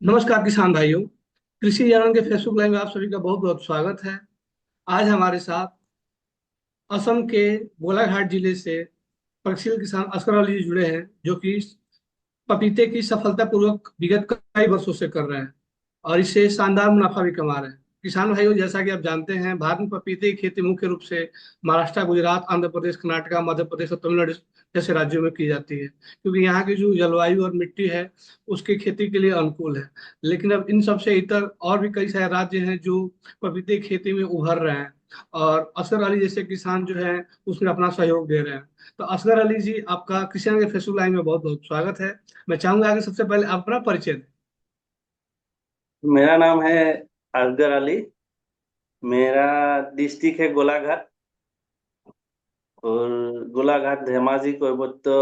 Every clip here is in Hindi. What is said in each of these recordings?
नमस्कार किसान भाइयों। कृषि ज्ञान के फेसबुक लाइव में आप सभी का बहुत बहुत स्वागत है। आज हमारे साथ असम के गोलाघाट जिले से प्रगतिशील किसान असगर अली जी जुड़े हैं, जो कि पपीते की सफलतापूर्वक विगत कई वर्षों से कर रहे हैं और इससे शानदार मुनाफा भी कमा रहे हैं। किसान भाइयों, जैसा कि आप जानते हैं, भारत में पपीते की खेती मुख्य रूप से महाराष्ट्र, गुजरात, आंध्र प्रदेश, कर्नाटक, मध्य प्रदेश और तमिलनाडु जैसे राज्यों में की जाती है, क्योंकि यहाँ की जो जलवायु और मिट्टी है उसकी खेती के लिए अनुकूल है। लेकिन अब इन सबसे इतर और भी कई सारे राज्य हैं जो पपीते की खेती में उभर रहे हैं, और असगर अली जैसे किसान जो है उसमें अपना सहयोग दे रहे हैं। तो असगर अली जी, आपका किसान के फेसबुक लाइन में बहुत बहुत स्वागत है। मैं चाहूंगा कि सबसे पहले आप अपना परिचय दें। मेरा नाम है असगर अली। मेरा डिस्ट्रिक्ट है गोलाघाट। और गोलाघाट धेमाजी कोयबत्तो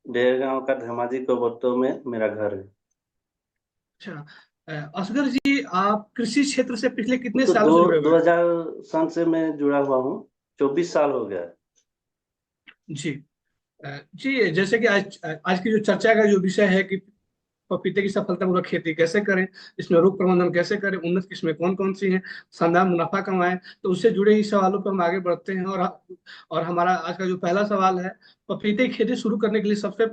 डेरगांव का धेमाजी कोयबत्तो में मेरा घर है। अच्छा, असगर जी, आप कृषि क्षेत्र से पिछले कितने तो सालों दो से जुड़े हुए दो हैं? हजार सन से मैं जुड़ा हुआ हूँ। 24 साल हो गया है। जी। जी, जैसे कि आज आज की जो चर्चा का जो विषय है कि पपीते की सफलतापूर्वक खेती कैसे करें, इसमें रोग प्रबंधन कैसे करें, उन्नत किस्में कौन कौन सी हैं, शानदार मुनाफा कमाएं, तो उससे जुड़े ही सवालों पर हम आगे बढ़ते हैं। और हमारा आज का जो पहला सवाल है, पपीते की खेती शुरू करने के लिए सबसे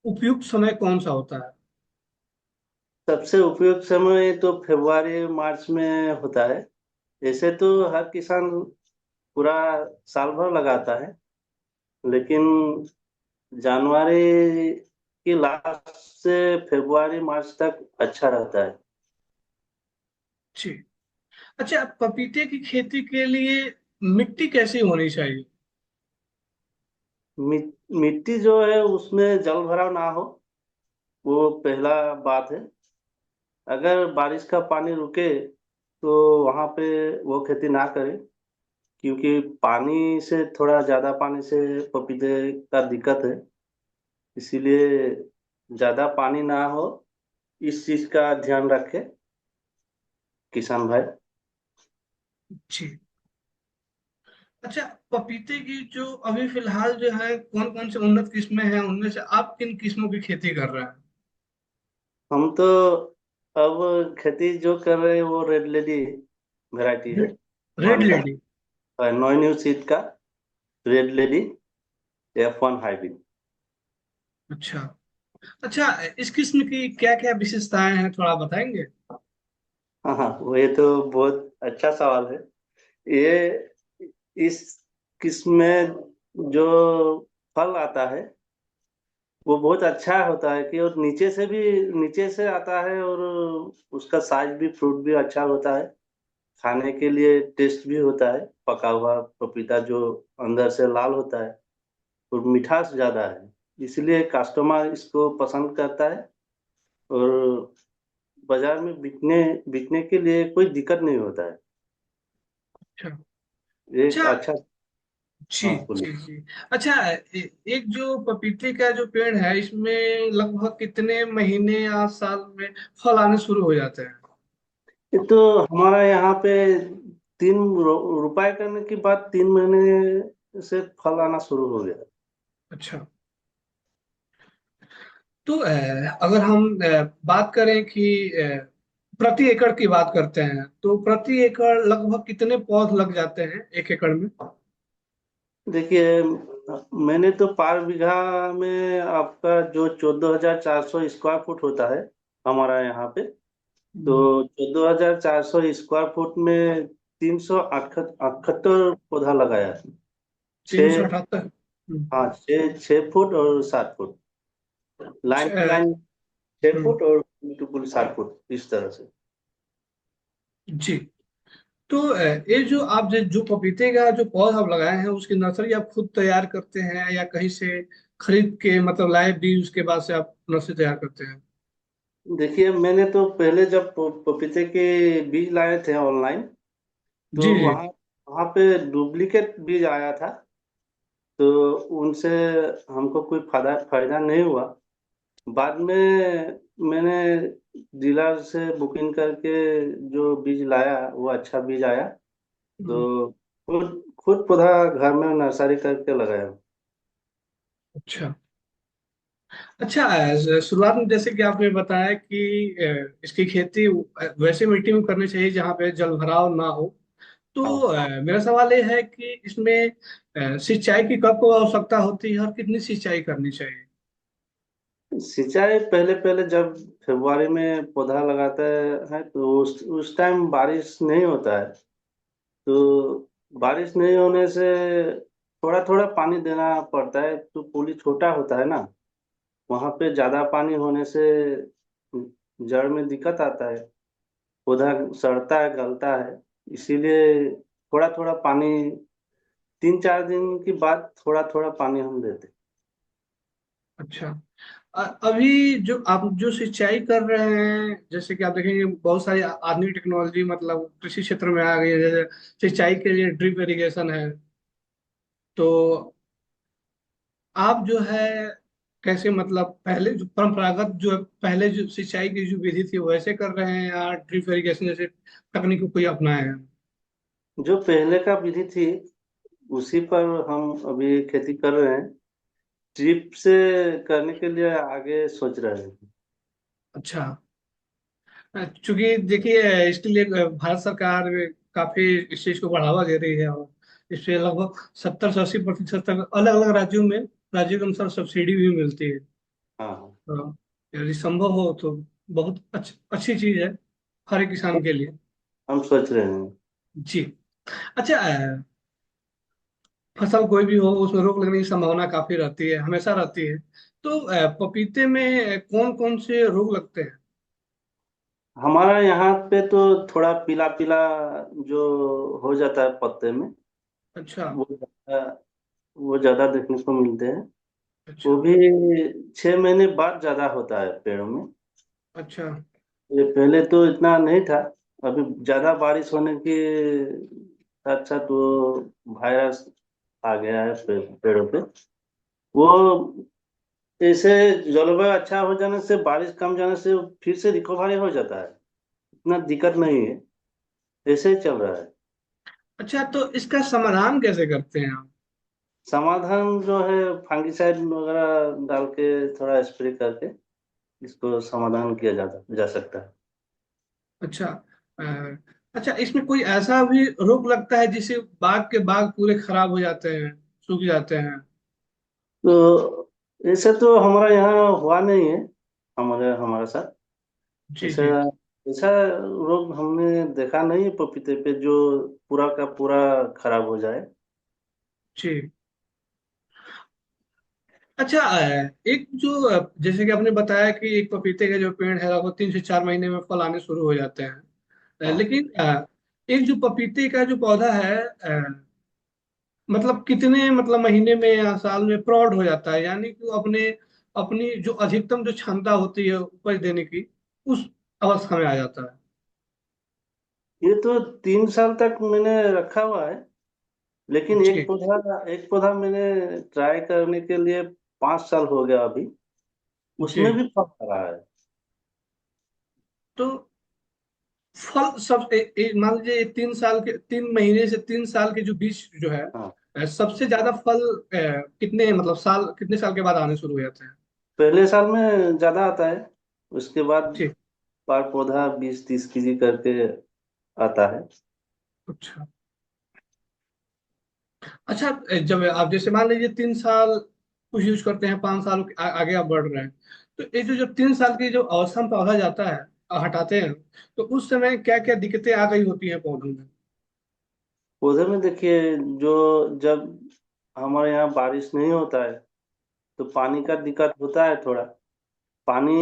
उपयुक्त समय कौन सा होता है? सबसे उपयुक्त समय तो फरवरी मार्च में होता है। ऐसे तो हर किसान पूरा साल भर लगाता है, लेकिन जनवरी की लास्ट से फरवरी मार्च तक अच्छा रहता है। जी। अच्छा, पपीते की खेती के लिए मिट्टी कैसी होनी चाहिए? मिट्टी जो है उसमें जल भराव ना हो, वो पहला बात है। अगर बारिश का पानी रुके तो वहां पे वो खेती ना करें, क्योंकि पानी से थोड़ा ज्यादा पानी से पपीते का दिक्कत है। इसीलिए ज्यादा पानी ना हो, इस चीज का ध्यान रखे किसान भाई। जी। अच्छा, पपीते की जो अभी फिलहाल जो है कौन कौन से उन्नत किस्में हैं, उनमें से आप किन किस्मों की खेती कर रहे हैं? हम तो अब खेती जो कर रहे हैं वो रेड लेडी वैरायटी है। रेड वन का लेडी। नॉन न्यू सीड का रेड लेडी F1 हाइब्रिड। अच्छा। अच्छा, इस किस्म की क्या क्या विशेषताएं हैं, थोड़ा बताएंगे? हाँ हाँ, वो ये तो बहुत अच्छा सवाल है। ये इस किस्म में जो फल आता है वो बहुत अच्छा होता है, कि और नीचे से आता है, और उसका साइज भी, फ्रूट भी अच्छा होता है। खाने के लिए टेस्ट भी होता है, पका हुआ पपीता जो अंदर से लाल होता है, और मिठास ज्यादा है। इसलिए कस्टमर इसको पसंद करता है। और बाजार में बिकने बिकने के लिए कोई दिक्कत नहीं होता है। अच्छा। एक अच्छा। अच्छा। जी। हाँ बोलिए। जी जी। अच्छा, एक जो पपीते का जो पेड़ है, इसमें लगभग कितने महीने या साल में फल आने शुरू हो जाते हैं? ये तो हमारा यहाँ पे रुपए करने के बाद 3 महीने से फल आना शुरू हो गया। अच्छा। तो अगर हम बात करें कि प्रति एकड़ की बात करते हैं, तो प्रति एकड़ लगभग कितने पौध लग जाते हैं एक एकड़ में? देखिए, मैंने तो पर बीघा में आपका जो 14,400 स्क्वायर फुट होता है हमारा यहाँ पे, तो 14,400 स्क्वायर फुट में 378 पौधा लगाया है। तीन सौ छः, अठहत्तर हाँ, 6 6 फुट और 7 foot, line to line 6 foot, और टू पुल 7 फुट, इस तरह से। जी। तो ये जो आप जो पपीते का जो पौधा आप लगाए हैं, उसकी नर्सरी आप खुद तैयार करते हैं या कहीं से खरीद के, मतलब लाए बीज, उसके बाद से आप नर्सरी तैयार करते हैं? देखिए, मैंने तो पहले जब पपीते के बीज लाए थे ऑनलाइन, तो जी जी। वहाँ वहाँ पे डुप्लीकेट बीज आया था। तो उनसे हमको कोई फायदा फायदा नहीं हुआ। बाद में मैंने डीलर से बुकिंग करके जो बीज लाया वो अच्छा बीज आया। हम्म। तो खुद खुद पौधा घर में नर्सरी करके लगाया। अच्छा। अच्छा, शुरुआत में जैसे कि आपने बताया कि इसकी खेती वैसे मिट्टी में करनी चाहिए जहाँ पे जल भराव ना हो। तो हाँ, मेरा सवाल ये है कि इसमें सिंचाई की कब कब आवश्यकता होती है और कितनी सिंचाई करनी चाहिए। सिंचाई पहले पहले जब फरवरी में पौधा लगाता है तो उस टाइम बारिश नहीं होता है। तो बारिश नहीं होने से थोड़ा थोड़ा पानी देना पड़ता है, तो पुली छोटा होता है ना, वहां पे ज्यादा पानी होने से जड़ में दिक्कत आता है, पौधा सड़ता है, गलता है। इसीलिए थोड़ा थोड़ा पानी, 3 4 दिन की बाद थोड़ा थोड़ा पानी हम देते हैं। अच्छा, अभी जो आप जो सिंचाई कर रहे हैं, जैसे कि आप देखेंगे बहुत सारी आधुनिक टेक्नोलॉजी मतलब कृषि क्षेत्र में आ गई है। जैसे सिंचाई के लिए ड्रिप इरिगेशन है। तो आप जो है कैसे मतलब पहले जो परंपरागत जो है, पहले जो सिंचाई की जो विधि थी वैसे कर रहे हैं या ड्रिप इरिगेशन जैसे तकनीक को कोई अपनाए हैं। जो पहले का विधि थी उसी पर हम अभी खेती कर रहे हैं। ड्रिप से करने के लिए आगे सोच रहे हैं। अच्छा, चूंकि देखिए इसके लिए भारत सरकार काफी इस चीज को बढ़ावा दे रही है, और इससे लगभग 70 से 80% तक अलग अलग राज्यों के अनुसार सब्सिडी भी मिलती है। हाँ, तो यदि संभव हो तो बहुत अच्छी चीज है हर एक किसान के लिए। हम सोच रहे हैं। जी। अच्छा, फसल कोई भी हो उसमें रोग लगने की संभावना काफी रहती है, हमेशा रहती है। तो पपीते में कौन कौन से रोग लगते हैं। हमारा यहाँ पे तो थोड़ा पीला पीला जो हो जाता है पत्ते में, अच्छा। वो वो ज्यादा देखने को मिलते हैं। वो अच्छा। भी 6 महीने बाद ज्यादा होता है पेड़ों में। अच्छा। ये पहले तो इतना नहीं था। अभी ज्यादा बारिश होने के साथ साथ वो वायरस आ गया है पेड़ों पे। वो ऐसे जलवायु अच्छा हो जाने से, बारिश कम जाने से फिर से रिकवरी हो जाता है। इतना दिक्कत नहीं है, ऐसे ही चल रहा है। अच्छा, तो इसका समाधान कैसे करते हैं आप। समाधान जो है फंगिसाइड वगैरह डाल के थोड़ा स्प्रे करके इसको समाधान किया जा सकता है। अच्छा। अ, अच्छा, इसमें कोई ऐसा भी रोग लगता है जिससे बाग के बाग पूरे खराब हो जाते हैं, सूख जाते हैं। तो ऐसे तो हमारा यहाँ हुआ नहीं है, हमारे साथ जी ऐसा जी। ऐसा रोग हमने देखा नहीं है पपीते पे जो पूरा का पूरा खराब हो जाए। जी। अच्छा, एक जो जैसे कि आपने बताया कि एक पपीते का जो पेड़ है लगभग 3 से 4 महीने में फल आने शुरू हो जाते हैं। हाँ, लेकिन एक जो पपीते का जो पौधा है मतलब कितने मतलब महीने में या साल में प्रौढ़ हो जाता है, यानी कि वो अपने अपनी जो अधिकतम जो क्षमता होती है उपज देने की उस अवस्था में आ जाता है। ये तो 3 साल तक मैंने रखा हुआ है। लेकिन जी एक पौधा मैंने ट्राई करने के लिए 5 साल हो गया अभी, उसमें जी। भी फल आ रहा है। तो फल सब मान लीजिए 3 साल के 3 महीने से 3 साल के जो बीच जो है हाँ, सबसे ज्यादा फल कितने मतलब साल कितने साल के बाद आने शुरू हो जाते हैं। पहले साल में ज्यादा आता है, उसके बाद जी। बार पौधा 20 30 केजी करके आता है। अच्छा। अच्छा, जब आप जैसे मान लीजिए 3 साल कुछ यूज करते हैं, 5 साल आगे आप बढ़ रहे हैं, तो ये जो जब 3 साल की जो अवस्था में पौधा जाता है हटाते हैं, तो उस समय क्या क्या दिक्कतें आ गई होती हैं पौधों में। पौधे में देखिए, जो जब हमारे यहाँ बारिश नहीं होता है तो पानी का दिक्कत होता है थोड़ा। पानी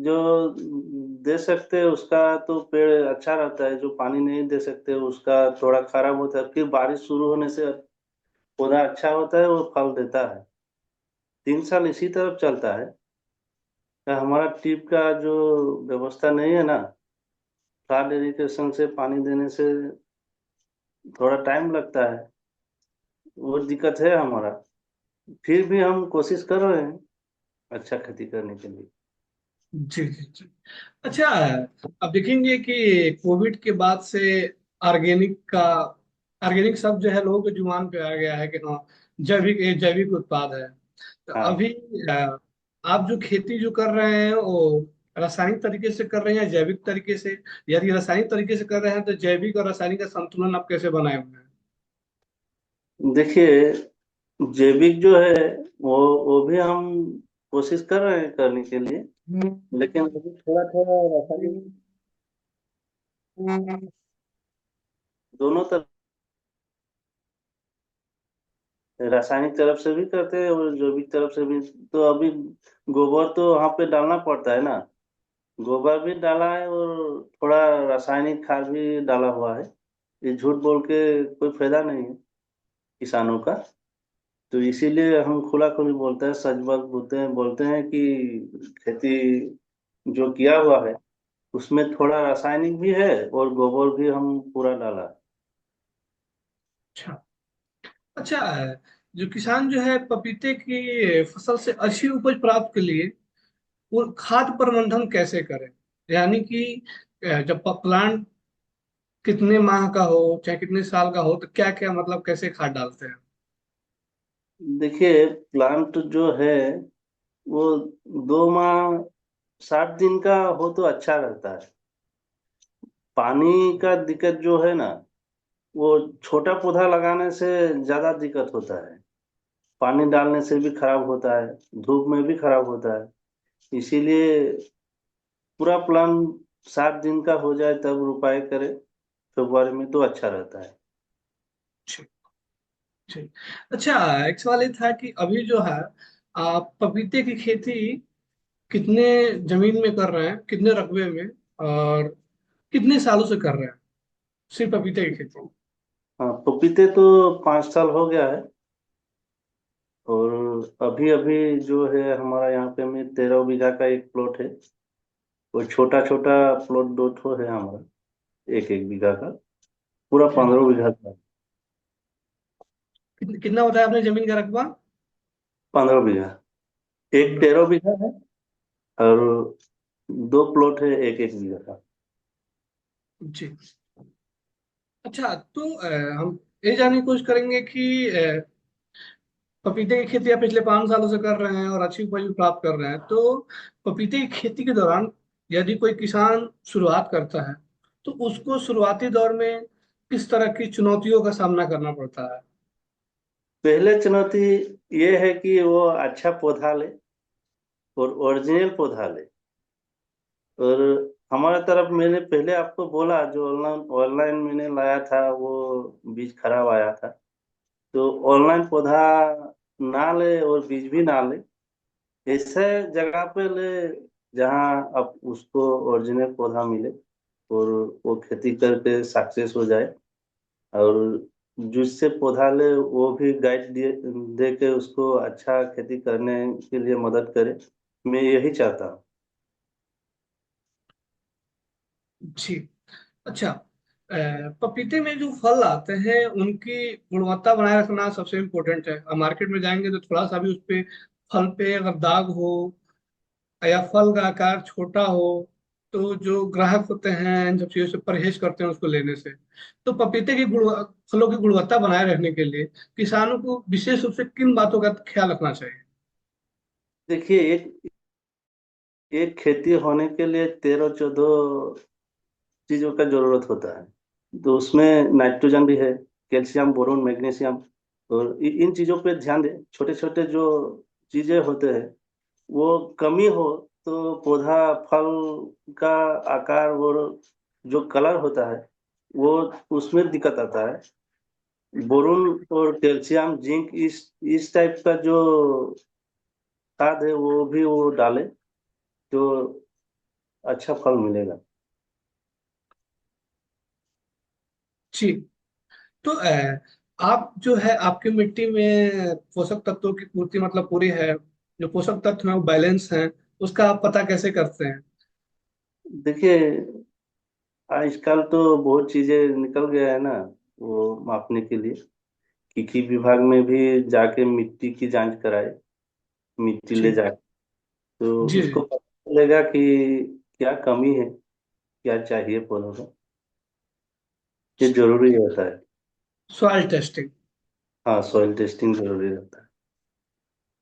जो दे सकते हैं उसका तो पेड़ अच्छा रहता है, जो पानी नहीं दे सकते उसका थोड़ा खराब होता है। फिर बारिश शुरू होने से पौधा अच्छा होता है, वो फल देता है। 3 साल इसी तरफ चलता है। तो हमारा टिप का जो व्यवस्था नहीं है ना, फ्लड इरिगेशन से पानी देने से थोड़ा टाइम लगता है, वो दिक्कत है हमारा। फिर भी हम कोशिश कर रहे हैं अच्छा खेती करने के लिए। जी जी जी। अच्छा, अब देखेंगे कि कोविड के बाद से ऑर्गेनिक शब्द जो है लोगों के जुबान पे आ गया है कि हाँ जैविक उत्पाद है। तो हाँ, अभी आप जो खेती जो कर रहे हैं वो रासायनिक तरीके से कर रहे हैं या जैविक तरीके से? यदि रासायनिक तरीके से कर रहे हैं तो जैविक और रासायनिक का संतुलन आप कैसे बनाए हुए हैं? देखिए, जैविक जो है वो भी हम कोशिश कर रहे हैं करने के लिए, लेकिन अभी थोड़ा थोड़ा रासायनिक दोनों तरफ, रासायनिक तरफ से भी करते हैं और जैविक तरफ से भी। तो अभी गोबर तो वहाँ पे डालना पड़ता है ना, गोबर भी डाला है और थोड़ा रासायनिक खाद भी डाला हुआ है। ये झूठ बोल के कोई फायदा नहीं है किसानों का। तो इसीलिए हम खुला खुली बोलते हैं, सच बात बोलते हैं कि खेती जो किया हुआ है उसमें थोड़ा रासायनिक भी है और गोबर भी हम पूरा डाला है। अच्छा। अच्छा, जो किसान जो है पपीते की फसल से अच्छी उपज प्राप्त के लिए वो खाद प्रबंधन कैसे करें? यानी कि जब प्लांट कितने माह का हो चाहे कितने साल का हो तो क्या क्या मतलब कैसे खाद डालते हैं? देखिए, प्लांट जो है वो 2 माह 60 दिन का हो तो अच्छा रहता है। पानी का दिक्कत जो है ना, वो छोटा पौधा लगाने से ज्यादा दिक्कत होता है। पानी डालने से भी खराब होता है, धूप में भी खराब होता है। इसीलिए पूरा प्लान 7 दिन का हो जाए तब रुपाई करे फेब्रुआरी में तो अच्छा रहता है। ठीक। ठीक। अच्छा, एक सवाल ये था कि अभी जो है आप पपीते की खेती कितने जमीन में कर रहे हैं, कितने रकबे में, और कितने सालों से कर रहे हैं सिर्फ पपीते की खेती? हाँ, पपीते तो 5 साल हो गया है। और अभी अभी जो है हमारा यहाँ पे में 13 बीघा का एक प्लॉट है। वो छोटा छोटा प्लॉट 2 ठो है हमारा, एक एक बीघा का। पूरा जी। 15 बीघा का। कितना बताया आपने जमीन का रकबा? 15 बीघा। एक 15। 13 बीघा है और 2 प्लॉट है एक एक बीघा का। जी। अच्छा, तो हम ये जानने की कोशिश करेंगे कि पपीते की खेती आप पिछले 5 सालों से कर रहे हैं और अच्छी उपज भी प्राप्त कर रहे हैं, तो पपीते की खेती के दौरान यदि कोई किसान शुरुआत करता है तो उसको शुरुआती दौर में किस तरह की चुनौतियों का सामना करना पड़ता है? पहले चुनौती ये है कि वो अच्छा पौधा ले और ओरिजिनल पौधा ले। और हमारे तरफ मैंने पहले आपको बोला, जो ऑनलाइन ऑनलाइन मैंने लाया था वो बीज खराब आया था। तो ऑनलाइन पौधा ना ले और बीज भी ना ले, ऐसे जगह पे ले जहाँ अब उसको ओरिजिनल पौधा मिले और वो खेती करके सक्सेस हो जाए। और जिससे पौधा ले वो भी गाइड दे के उसको अच्छा खेती करने के लिए मदद करे। मैं यही चाहता हूँ। जी। अच्छा, पपीते में जो फल आते हैं उनकी गुणवत्ता बनाए रखना सबसे इम्पोर्टेंट है। अब मार्केट में जाएंगे तो थोड़ा सा भी उस पे फल पे अगर दाग हो या फल का आकार छोटा हो तो जो ग्राहक होते हैं इन सब चीजों से परहेज करते हैं उसको लेने से। तो पपीते की गुण फलों की गुणवत्ता बनाए रखने के लिए किसानों को विशेष रूप से किन बातों का ख्याल रखना चाहिए? देखिए, एक एक खेती होने के लिए 13 14 चीजों का जरूरत होता है। तो उसमें नाइट्रोजन भी है, कैल्शियम, बोरोन, मैग्नीशियम। और इन चीजों पे ध्यान दें। छोटे छोटे जो चीजें होते हैं वो कमी हो तो पौधा, फल का आकार और जो कलर होता है वो उसमें दिक्कत आता है। बोरोन और कैल्शियम, जिंक, इस टाइप का जो खाद है वो भी वो डाले तो अच्छा फल मिलेगा। जी। तो आप जो है आपकी मिट्टी में पोषक तत्वों की पूर्ति मतलब पूरी है, जो पोषक तत्व है वो बैलेंस है, उसका आप पता कैसे करते हैं? देखिए, आजकल तो बहुत चीजें निकल गया है ना, वो मापने के लिए। कृषि विभाग में भी जाके मिट्टी की जांच कराए, मिट्टी ले जी। जाके तो जी। उसको पता चलेगा कि क्या कमी है, क्या चाहिए पौधों को। ये जी। जरूरी रहता है। Soil testing. हाँ, सॉइल टेस्टिंग जरूरी रहता है।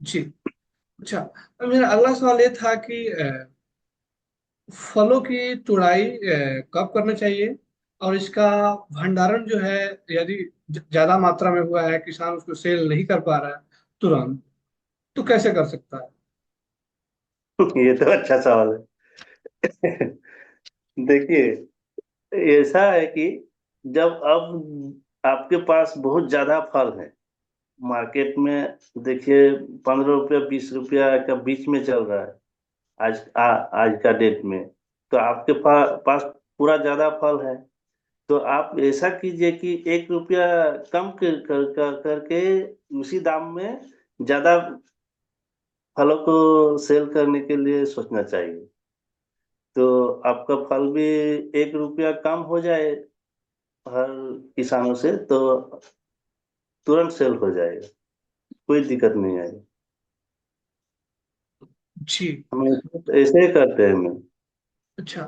जी। अच्छा, अब मेरा अगला सवाल ये था कि फलों की तुड़ाई कब करना चाहिए, और इसका भंडारण जो है, यदि ज्यादा मात्रा में हुआ है, किसान उसको सेल नहीं कर पा रहा है तुरंत, तो कैसे कर सकता है? ये तो अच्छा सवाल है। देखिए, ऐसा है कि जब अब आपके पास बहुत ज्यादा फल है मार्केट में, देखिए 15 रुपया 20 रुपया का बीच में चल रहा है आज का डेट में। तो आपके पास पूरा ज्यादा फल है, तो आप ऐसा कीजिए कि 1 रुपया कम करके उसी दाम में ज्यादा फलों को सेल करने के लिए सोचना चाहिए। तो आपका फल भी 1 रुपया कम हो जाए हर किसानों से, तो तुरंत सेल हो जाएगा, कोई दिक्कत नहीं आएगी। जी। हम ऐसे ही करते हैं मैं। अच्छा,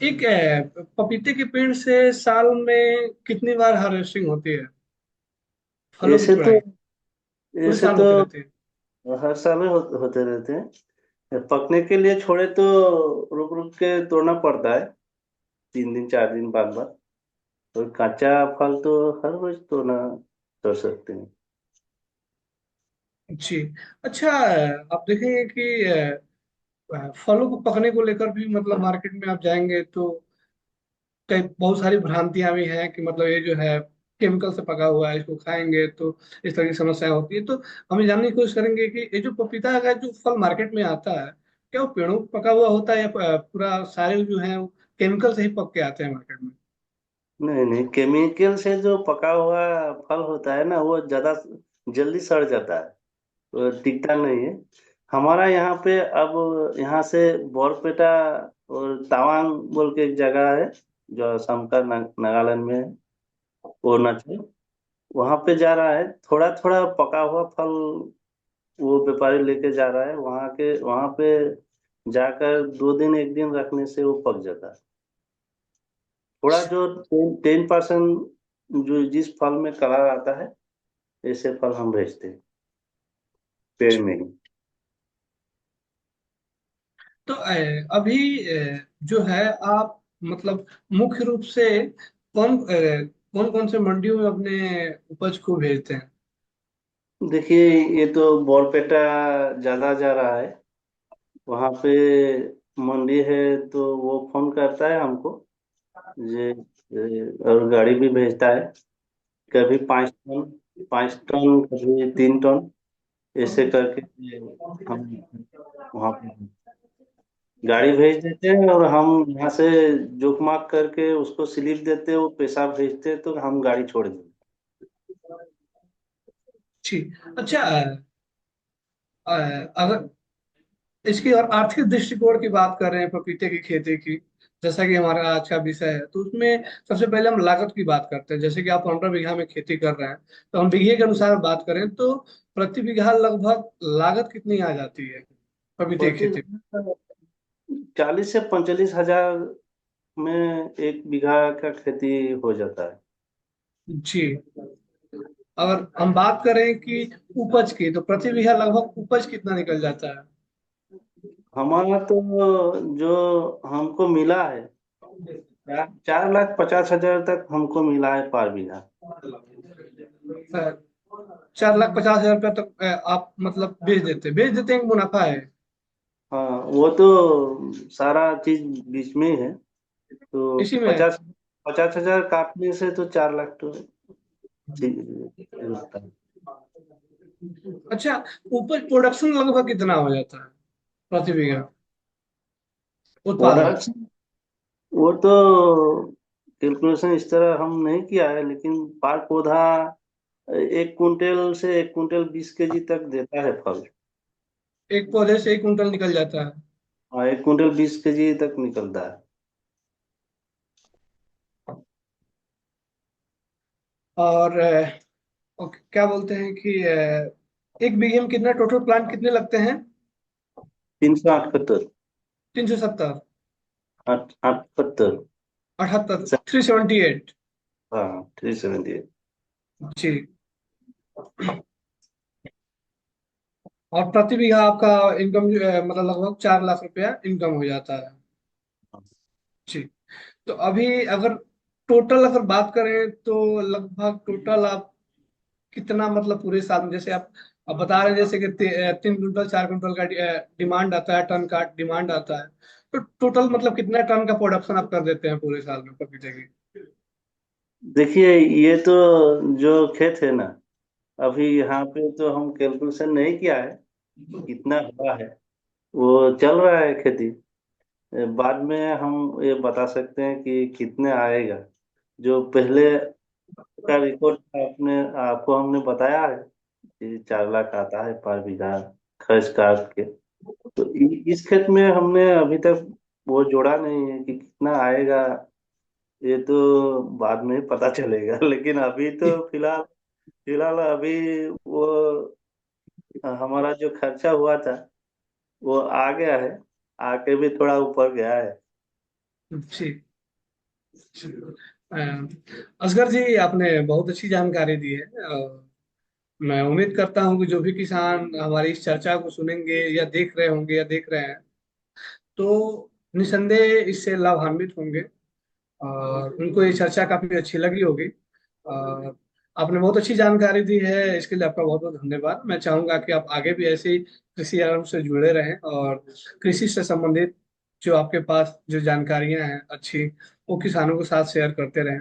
एक पपीते के पेड़ से साल में कितनी बार हार्वेस्टिंग होती है, फलों की ऐसे तो तुड़ाई? पूरे ऐसे साल तो होते रहते हैं? हर साल में होते रहते हैं। पकने के लिए छोड़े तो रुक रुक के तोड़ना पड़ता है, 3 दिन 4 दिन बाद बाद। और कच्चा फल तो हर रोज तोड़ सकते हैं। जी। अच्छा, आप देखेंगे कि फलों को पकने को लेकर भी, मतलब मार्केट में आप जाएंगे तो कई बहुत सारी भ्रांतियां भी हैं कि मतलब ये जो है केमिकल से पका हुआ है, इसको खाएंगे तो इस तरह की समस्या होती है। तो हम ये जानने की कोशिश करेंगे कि ये जो पपीता का जो फल मार्केट में आता है, क्या वो पेड़ों पर पका हुआ होता है, या पूरा सारे जो है वो केमिकल से ही पक के आते हैं मार्केट में? नहीं नहीं, केमिकल से जो पका हुआ फल होता है ना, वो ज्यादा जल्दी सड़ जाता है, वो टिकता नहीं है। हमारा यहाँ पे अब यहाँ से बोरपेटा और तवांग बोल के एक जगह है, जो असम का नागालैंड में है, अरुणाचल। वहां पे जा रहा है, थोड़ा थोड़ा पका हुआ फल वो व्यापारी लेके जा रहा है। वहां पे जाकर 2 दिन 1 दिन रखने से वो पक जाता है। थोड़ा जो 10% जो जिस फल में कलर आता है, ऐसे फल हम भेजते हैं पेड़ में ही। तो अभी जो है आप मतलब मुख्य रूप से कौन कौन से मंडियों में अपने उपज को भेजते हैं? देखिए, ये तो बोरपेटा ज्यादा जा रहा है। वहाँ पे मंडी है, तो वो फोन करता है हमको। और गाड़ी भी भेजता है, कभी 5 टन 5 टन, कभी 3 टन, ऐसे करके हम वहाँ पे गाड़ी भेज देते हैं। और हम यहाँ से जोख माख करके उसको स्लिप देते हैं, वो पैसा भेजते हैं, तो हम गाड़ी छोड़ देते हैं। जी। अच्छा, अ, अगर इसकी और आर्थिक दृष्टिकोण की बात कर रहे हैं पपीते की खेती की, जैसा कि हमारा आज का विषय है, तो उसमें सबसे पहले हम लागत की बात करते हैं। जैसे कि आप 15 बीघा में खेती कर रहे हैं, तो हम बीघे के अनुसार बात करें तो प्रति बीघा लगभग लागत कितनी आ जाती है पपीते की प्रति खेती 40 से 45 हजार में 1 बीघा का खेती हो जाता है। में? जी। अगर हम बात करें कि उपज की, तो प्रति बीघा लगभग उपज कितना निकल जाता है? हमारा तो जो हमको मिला है, 4 लाख 50 हजार तक हमको मिला है पर बीघा। 4,50,000 रुपया तक आप मतलब बेच देते हैं कि मुनाफा है? हाँ, वो तो सारा चीज बीच में ही है। तो इसी में? 50 50 हजार काटने से तो 4 लाख तो ठीक लगता है। अच्छा, उपज प्रोडक्शन लगभग कितना हो जाता है प्रति बीघा उत्पादन? प्रोडक्ट वो तो कैलकुलेशन इस तरह हम नहीं किया है, लेकिन पार पौधा 1 कुंटल से 1 कुंटल 20 केजी तक देता है फल। एक पौधे से 1 कुंटल निकल जाता है? हाँ, 1 कुंटल 20 केजी तक निकलता है। और क्या बोलते हैं कि एक बीघे में कितना टोटल प्लांट कितने लगते हैं? 378। 370? 78। 78? 378? हाँ, 378। जी। और प्रति बीघा आपका इनकम मतलब लगभग 4 लाख रुपया इनकम हो जाता है। जी। तो अभी अगर टोटल अगर बात करें तो लगभग टोटल आप कितना मतलब पूरे साल में, जैसे आप बता रहे हैं जैसे कि 3 कुंटल 4 कुंटल का डिमांड आता है, टन का डिमांड आता है, तो टोटल मतलब कितना टन का प्रोडक्शन आप कर देते हैं पूरे साल में पपीते की? देखिए, ये तो जो खेत है ना, अभी यहाँ पे तो हम कैलकुलेशन नहीं किया है कितना हुआ है। वो चल रहा है खेती। बाद में हम ये बता सकते हैं कि कितने आएगा। जो पहले का रिकॉर्ड आपने आपको हमने बताया है कि 4 लाख आता है पर बीघा खर्च काट के। तो इस खेत में हमने अभी तक वो जोड़ा नहीं है कि कितना आएगा। ये तो बाद में पता चलेगा लेकिन अभी तो फिलहाल फिलहाल अभी वो हमारा जो खर्चा हुआ था वो आ गया है। आके भी थोड़ा ऊपर गया है। जी। अ, असगर जी, आपने बहुत अच्छी जानकारी दी है। मैं उम्मीद करता हूँ कि जो भी किसान हमारी इस चर्चा को सुनेंगे या देख रहे होंगे या देख रहे हैं, तो निसंदेह इससे लाभान्वित होंगे और उनको ये चर्चा काफी अच्छी लगी होगी। और आपने बहुत अच्छी जानकारी दी है, इसके लिए आपका बहुत बहुत धन्यवाद। मैं चाहूंगा कि आप आगे भी ऐसे ही कृषि आराम से जुड़े रहें और कृषि से संबंधित जो आपके पास जो जानकारियां हैं अच्छी, वो किसानों के साथ शेयर करते रहें।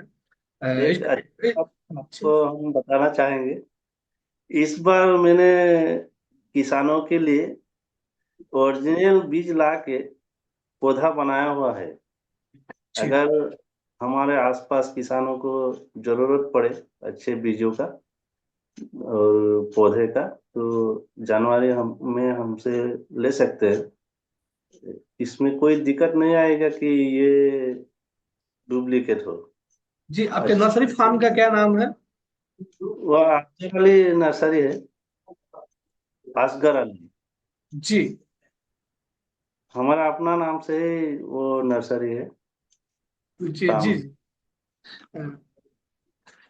एक अच्छा इस, आपको हम बताना चाहेंगे। इस बार मैंने किसानों के लिए ओरिजिनल बीज ला के पौधा बनाया हुआ है। जी अगर हमारे आसपास किसानों को जरूरत पड़े अच्छे बीजों का और पौधे का, तो जानवर हम में हमसे ले सकते हैं। इसमें कोई दिक्कत नहीं आएगा कि ये डुप्लीकेट हो। जी, आपके अच्छा, नर्सरी फार्म का क्या नाम है? वह आगे वाली नर्सरी है, असगर अली। जी हमारा अपना नाम से ही वो नर्सरी है। जी जी काम। जी। अ,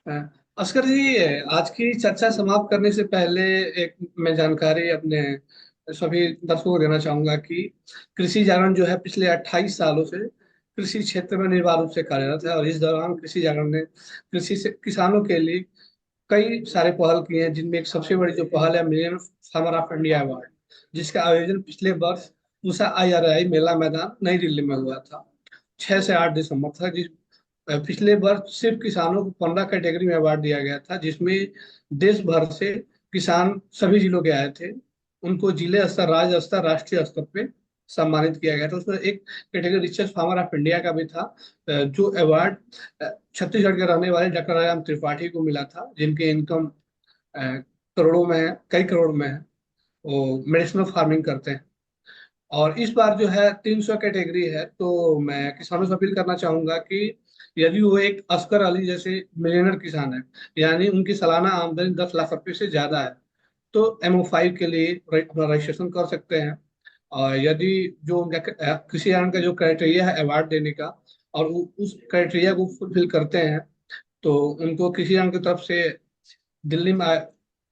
अ, अस्कर जी, आज की चर्चा समाप्त करने से पहले एक मैं जानकारी अपने सभी दर्शकों को देना चाहूंगा कि कृषि जागरण जो है पिछले 28 सालों से कृषि क्षेत्र में निर्बाध रूप से कार्यरत है, और इस दौरान कृषि जागरण ने कृषि से किसानों के लिए कई सारे पहल किए हैं, जिनमें एक सबसे बड़ी जो पहल है million farmer of India award, जिसका आयोजन पिछले वर्ष पूसा IRI मेला मैदान नई दिल्ली में हुआ था, 6 से 8 दिसंबर था। पिछले वर्ष सिर्फ किसानों को 15 कैटेगरी में अवार्ड दिया गया था, जिसमें देश भर से किसान सभी जिलों के आए थे। उनको जिले स्तर, राज्य स्तर, राष्ट्रीय स्तर पे सम्मानित किया गया था। उसमें एक category richest farmer of India का भी था, जो अवार्ड छत्तीसगढ़ के रहने वाले डॉक्टर राम त्रिपाठी को मिला था, जिनकी इनकम करोड़ों में है, कई करोड़ में है। वो मेडिसिनल फार्मिंग करते हैं। और इस बार जो है 300 कैटेगरी है, तो मैं किसानों से अपील करना चाहूंगा कि यदि वो एक असगर अली जैसे मिलियनर किसान है, यानी उनकी सालाना आमदनी 10 लाख रुपए से ज्यादा है, तो MO5 के लिए अपना रजिस्ट्रेशन कर सकते हैं। और यदि जो उनका कृषि आयन का जो क्राइटेरिया है अवार्ड देने का, और वो उस क्राइटेरिया को फुलफिल करते हैं, तो उनको कृषि आयन की तरफ से दिल्ली में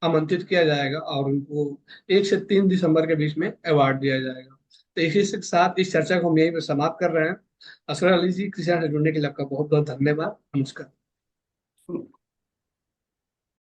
आमंत्रित किया जाएगा और उनको 1 से 3 दिसंबर के बीच में अवार्ड दिया जाएगा। तो इसी के साथ इस चर्चा को हम यहीं पे समाप्त कर रहे हैं। असगर अली जी, कृषि से जुड़ने के लिए आपका बहुत बहुत धन्यवाद। नमस्कार।